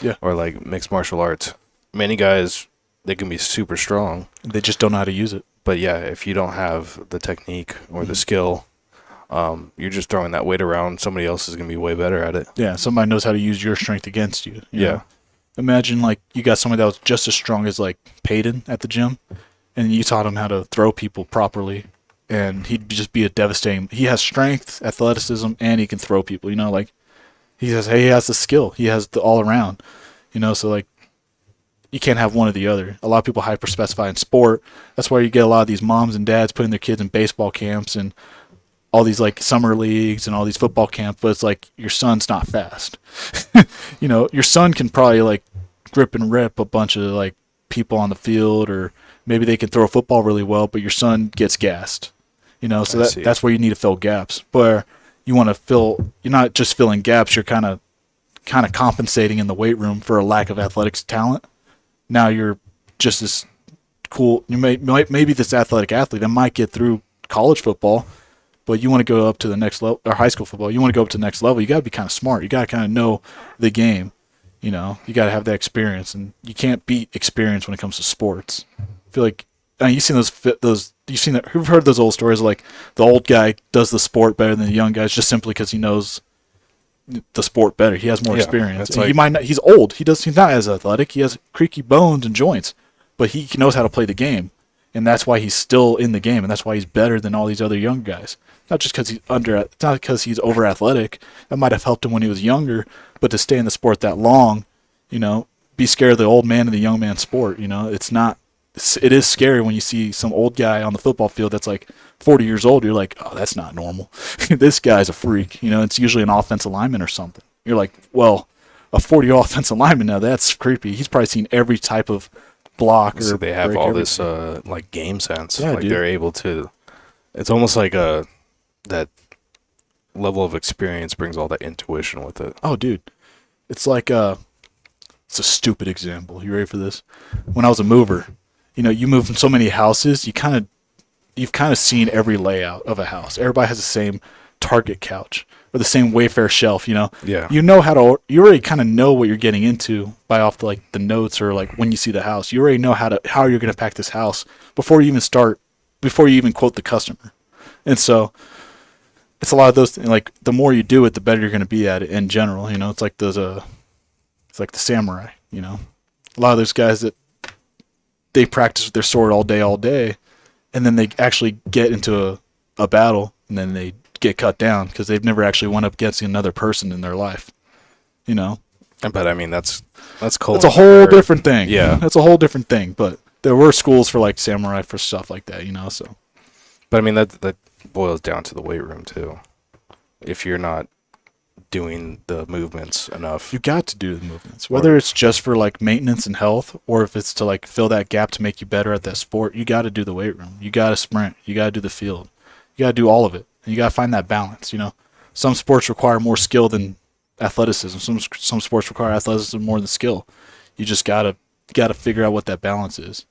Yeah. Or, like, mixed martial arts. Many guys, they can be super strong. They just don't know how to use it. But, yeah, if you don't have the technique or the skill, you're just throwing that weight around. Somebody else is going to be way better at it. Yeah, somebody knows how to use your strength against you. Yeah. know? Imagine, like, you got somebody that was just as strong as, like, Peyton at the gym, and you taught him how to throw people properly, and he'd just be a devastating. He has strength, athleticism, and he can throw people. Like, he has the skill. He has the all around. So, like, you can't have one or the other. A lot of people hyper specify in sport. That's why you get a lot of these moms and dads putting their kids in baseball camps and all these, like, summer leagues and all these football camps, but it's like your son's not fast. Your son can probably, like, grip and rip a bunch of, like, people on the field, or maybe they can throw a football really well, but your son gets gassed. So that's where you need to fill gaps. Where you want to fill, you're not just filling gaps, you're kind of compensating in the weight room for a lack of athletics talent. Now you're just as cool. You maybe this athletic athlete that might get through college football, but you want to go up to the next level, or high school football. You want to go up to the next level. You got to be kind of smart. You got to kind of know the game. You got to have that experience, and you can't beat experience when it comes to sports. I feel like you've seen you've heard those old stories, like the old guy does the sport better than the young guys just simply because he knows the sport better. He has more experience. He's old. He's not as athletic. He has creaky bones and joints, but he knows how to play the game, and that's why he's still in the game, and that's why he's better than all these other young guys. Not just because it's not because he's over athletic. That might have helped him when he was younger, but to stay in the sport that long, be scared of the old man and the young man sport. It is scary when you see some old guy on the football field that's like 40 years old. You're like, oh, that's not normal. This guy's a freak. It's usually an offensive lineman or something. You're like, well, a 40-year-old offensive lineman, now that's creepy. He's probably seen every type of block. So they have all this like game sense. Yeah, like dude. They're able to It's almost like that level of experience brings all that intuition with it. Oh, dude, it's like it's a stupid example. You ready for this? When I was a mover, you move from so many houses, you've kind of seen every layout of a house. Everybody has the same Target couch or the same Wayfair shelf. Yeah. You already kind of know what you're getting into by off the notes or like when you see the house. You already know how you're gonna pack this house before you even quote the customer. And so it's a lot of those things. Like the more you do it, the better you're gonna be at it in general. It's like it's like the samurai. A lot of those guys that they practice with their sword all day, and then they actually get into a battle, and then they get cut down because they've never actually went up against another person in their life. But I mean, that's cool. It's a whole different thing. Yeah. That's a whole different thing. But there were schools for like samurai for stuff like that, so. But I mean, that boils down to the weight room too. If you're not doing the movements enough, You got to do the movements. Whether it's just for like maintenance and health or if it's to like fill that gap to make you better at that sport, you got to do the weight room. You got to sprint. You got to do the field. You got to do all of it. And you got to find that balance, Some sports require more skill than athleticism. Some sports require athleticism more than skill. You just got to figure out what that balance is.